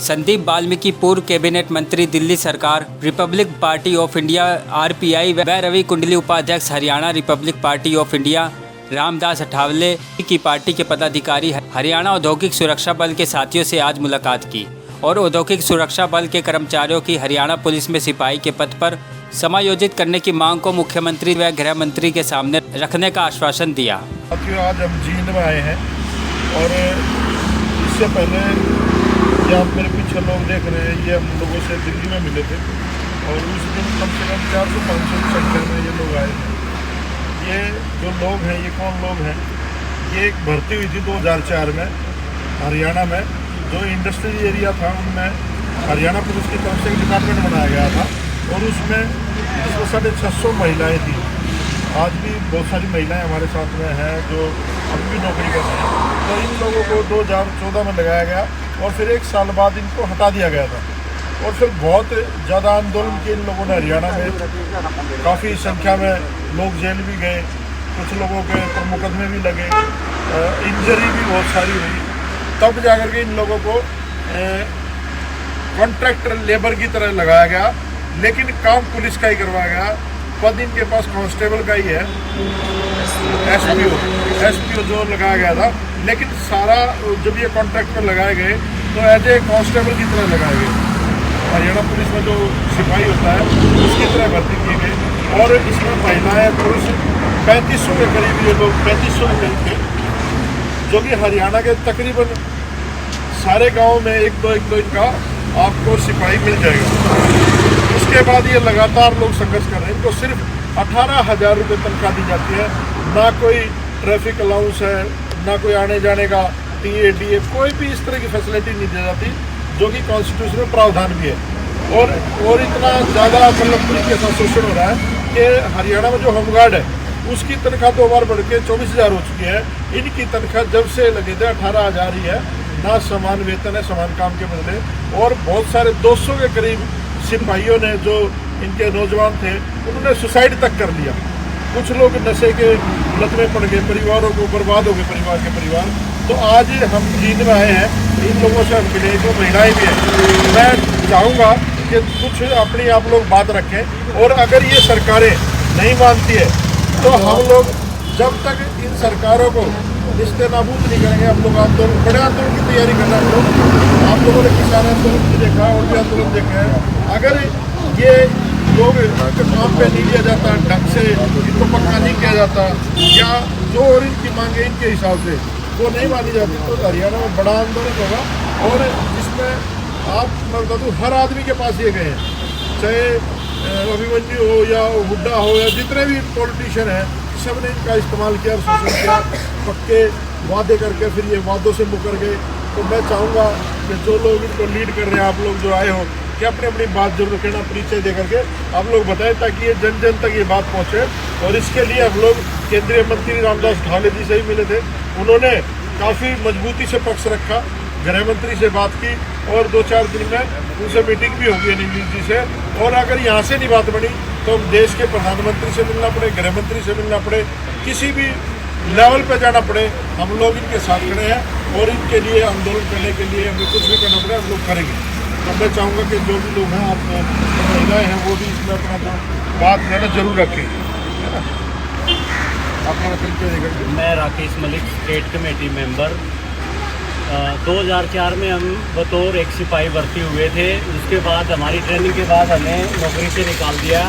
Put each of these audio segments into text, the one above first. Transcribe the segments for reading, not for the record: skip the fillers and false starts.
संदीप वाल्मीकि पूर्व कैबिनेट मंत्री दिल्ली सरकार, Republic party of India RPI व रवि कुंडली उपाध्यक्ष Haryana Republic party of India Ramdas Athawale की पार्टी के पदाधिकारी हरियाणा औद्योगिक सुरक्षा बल के साथियों से आज मुलाकात की और औद्योगिक सुरक्षा बल के कर्मचारियों की हरियाणा पुलिस में सिपाही के पद पर समायोजित करने की मांग को मुख्यमंत्री व गृह मंत्री के सामने रखने का आश्वासन दिया। आज हम जींद में आए हैं और इससे पहले ये आप मेरे पीछे लोग देख रहे हैं, ये हम लोगों से दिल्ली में मिले थे और उस दिन कम से कम 400-500 की संख्या में ये लोग आए थे। ये जो लोग हैं, ये कौन लोग हैं? ये एक भर्ती हुई थी 2004 में हरियाणा में, जो इंडस्ट्रियल एरिया था उनमें हरियाणा पुलिस की तरफ से एक डिपार्टमेंट बनाया गया था और उसमें 650 महिलाएँ थी। आज भी बहुत सारी महिलाएं हमारे साथ में हैं जो अभी भी नौकरी कर रही हैं। तो इन लोगों को 2014 में लगाया गया और फिर 1 साल बाद इनको हटा दिया गया था और फिर बहुत ज़्यादा आंदोलन किए इन लोगों ने हरियाणा में। काफ़ी संख्या में लोग जेल भी गए, कुछ लोगों के ऊपर मुकदमे भी लगे, इंजरी भी बहुत सारी हुई। तब जाकर के इन लोगों को कॉन्ट्रैक्टर लेबर की तरह लगाया गया, लेकिन काम पुलिस का ही करवाया गया। पद इनके पास कांस्टेबल का ही है, एसपीओ जो लगाया गया था, लेकिन सारा जब ये कॉन्ट्रैक्ट पर लगाए गए तो एज ए कांस्टेबल की तरह लगाए गए। हरियाणा पुलिस में जो सिपाही होता है उसकी तरह भर्ती किए गए और इसमें महिलाएं पुरुष 3500 के करीब ये लोग 3500 के करीब थे, जो कि हरियाणा के तकरीबन सारे गाँव में एक दो इनका आपको सिपाही मिल जाएगा। इसके बाद ये लगातार लोग संघर्ष कर रहे हैं। इनको सिर्फ 18,000 रुपये तनख्वाह दी जाती है, ना कोई ट्रैफिक अलाउंस है, ना कोई आने जाने का टीए कोई भी इस तरह की फैसिलिटी नहीं दी जाती, जो कि कॉन्स्टिट्यूशन में प्रावधान भी है। और इतना ज़्यादा मतलब पुलिस के साथ शोषण हो रहा है कि हरियाणा में जो होमगार्ड है उसकी तनख्वाह 2 बार बढ़ के 24,000 हो चुकी है। इनकी तनख्वाह जब से लगे थे 18,000 ही है, ना समान वेतन है समान काम के बदले। और बहुत सारे 200 के करीब सिपाहियों ने, जो इनके नौजवान थे, उन्होंने सुसाइड तक कर लिया। कुछ लोग नशे के लत में पड़ गए, परिवारों को बर्बाद हो गए, परिवार के परिवार। तो आज हम जींद में आए हैं, इन लोगों से हम मिले, जो महिलाएं भी हैं। मैं चाहूँगा कि कुछ अपनी आप लोग बात रखें और अगर ये सरकारें नहीं मानती है तो हम लोग जब तक इन सरकारों को रिश्ते नाबूद नहीं करेंगे, हम लोग आंदोलन, बड़े आंदोलन की तैयारी करना है। आप लोगों ने किसान आंदोलन भी देखा और भी आंदोलन देखे हैं। अगर ये लोग काम पे नहीं लिया जाता ढंग से, इनको पक्का नहीं किया जाता, या जो और इनकी मांगे इनके हिसाब से वो नहीं मानी जाती, तो हरियाणा में बड़ा आंदोलन होगा। और जिसमें आप मैं बता दूँ, हर आदमी के पास ये गए हैं, चाहे अभिमन्यु हो या हुड्डा हो या जितने भी पॉलिटिशियन हैं, सब ने इनका इस्तेमाल किया और शोषण किया, पक्के वादे करके फिर ये वादों से मुकर गए। तो मैं चाहूँगा कि जो लोग इनको लीड कर रहे हैं, आप लोग जो आए हो, कि अपनी अपनी बात जरूर रखना, परिचय दे करके आप लोग बताएं, ताकि ये जन जन तक ये बात पहुँचे। और इसके लिए हम लोग केंद्रीय मंत्री रामदास अठावले जी से ही मिले थे, उन्होंने काफ़ी मजबूती से पक्ष रखा, गृह मंत्री से बात की और 2-4 दिन में उनसे मीटिंग भी होगी नीतीश जी से। और अगर यहाँ से नहीं बात बनी तो हम देश के प्रधानमंत्री से मिलना पड़े, गृह मंत्री से मिलना पड़े, किसी भी लेवल पर जाना पड़े, हम लोग इनके साथ खड़े हैं और इनके लिए आंदोलन करने के लिए हमें कुछ भी करना पड़े हम लोग करेंगे। तो मैं चाहूँगा कि जो भी लोग हैं, आप महिलाएँ हैं, वो भी इसमें अपना जो बात है ना जरूर रखें, है ना। अपना परिचय देकर। मैं Rakesh Malik, state committee member. 2004 में हम बतौर एक सिपाही भर्ती हुए थे। उसके बाद हमारी ट्रेनिंग के बाद हमें नौकरी से निकाल दिया।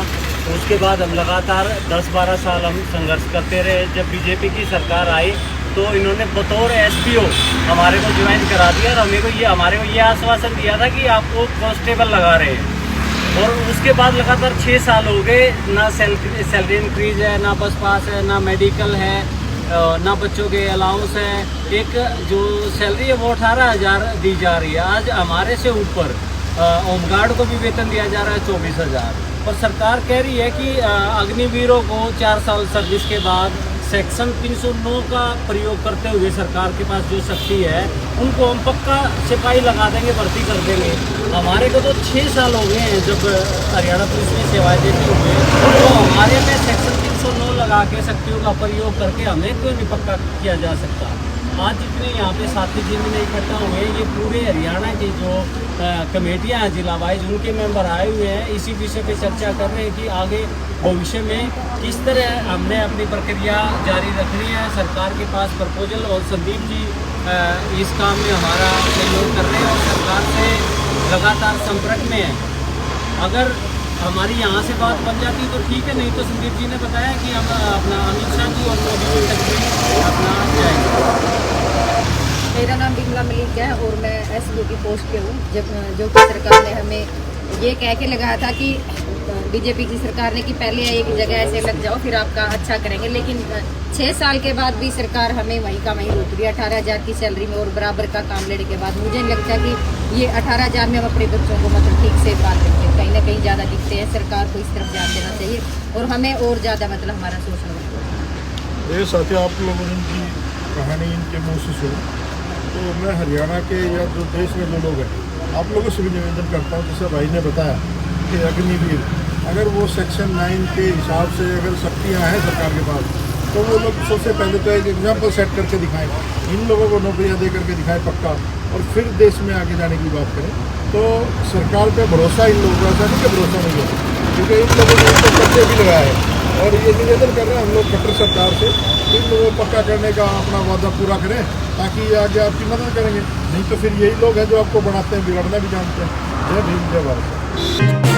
उसके बाद हम लगातार 10-12 साल हम संघर्ष करते रहे। जब बीजेपी की सरकार आई तो इन्होंने बतौर एसपीओ हमारे को ज्वाइन करा दिया और हमारे को ये आश्वासन दिया था कि आपको कांस्टेबल लगा रहे हैं। और उसके बाद लगातार 6 साल हो गए, ना सैलरी इंक्रीज है, ना बस पास है, ना मेडिकल है, ना बच्चों के अलाउंस है। एक जो सैलरी है वो 18,000 दी जा रही है। आज हमारे से ऊपर होमगार्ड को भी वेतन दिया जा रहा है 24,000। और सरकार कह रही है कि अग्निवीरों को 4 साल सर्विस के बाद सेक्शन 309 का प्रयोग करते हुए सरकार के पास जो शक्ति है उनको हम पक्का सिपाही लगा देंगे, भर्ती कर देंगे। हमारे को तो 6 साल हो गए हैं जब हरियाणा पुलिस में सेवाएं देते हुए, तो हमारे में सेक्शन 309 लगा के शक्तियों का प्रयोग करके हमें क्यों नहीं पक्का किया जा सकता। आज जितने यहाँ पे साथी जितने इकट्ठा हुए हैं, ये पूरे हरियाणा की जो कमेटियाँ हैं जिला वाइज, उनके मेंबर आए हुए हैं। इसी विषय पे चर्चा कर रहे हैं कि आगे भविष्य में किस तरह हमने अपनी प्रक्रिया जारी रखनी है। सरकार के पास प्रपोजल, और संदीप जी इस काम में हमारा सहयोग कर रहे हैं और सरकार से लगातार संपर्क में है। अगर हमारी यहाँ से बात बन जाती तो ठीक है, नहीं तो संदीप जी ने बताया कि हम अपना अमित शाह जी और मोदी जी तक भी अपना जाएंगे। मेरा नाम बिमला मलिक है और मैं एसडीओ की पोस्ट पे हूँ। जब जो कि सरकार ने हमें ये कह के लगाया था कि बीजेपी की सरकार ने कि पहले एक जगह ऐसे लग जाओ फिर आपका अच्छा करेंगे, लेकिन 6 साल के बाद भी सरकार हमें वहीं का वहीं रोक रही है। 18,000 की सैलरी में और बराबर का काम लेने के बाद मुझे नहीं लगता कि ये 18,000 में हम अपने बच्चों को मतलब ठीक से पाल सकते हैं। कहीं ना कहीं ज़्यादा दिखते हैं। सरकार को इस तरफ ध्यान देना चाहिए और हमें और ज़्यादा मतलब हमारा शोषण होता है। ये साथी आप लोगों ने इनकी कहानी इनके मुँह से सुनी, तो मैं हरियाणा के या जो देश में जो लोग हैं, आप लोगों से भी निवेदन करता हूँ, जैसे भाई ने बताया कि अग्निवीर, अगर वो सेक्शन 9 के हिसाब से अगर शक्तियाँ हैं सरकार के पास, तो वो लोग सबसे पहले तो एक एग्जाम्पल सेट करके दिखाएं, इन लोगों को नौकरियाँ दे करके दिखाएं पक्का, और फिर देश में आगे जाने की बात करें। तो सरकार पे भरोसा इन लोगों का नहीं कि भरोसा नहीं है, क्योंकि इन लोगों ने इनको कर्जे भी लगाया है। और ये निवेदन कर रहे हैं हम लोग खट्टर सरकार से, इन लोगों को पक्का करने का अपना वादा पूरा करें, ताकि ये आगे आपकी मदद करेंगे। नहीं तो फिर यही लोग हैं जो आपको बढ़ाते हैं, बिगड़ना भी जानते हैं। जय भीम, जय भारत।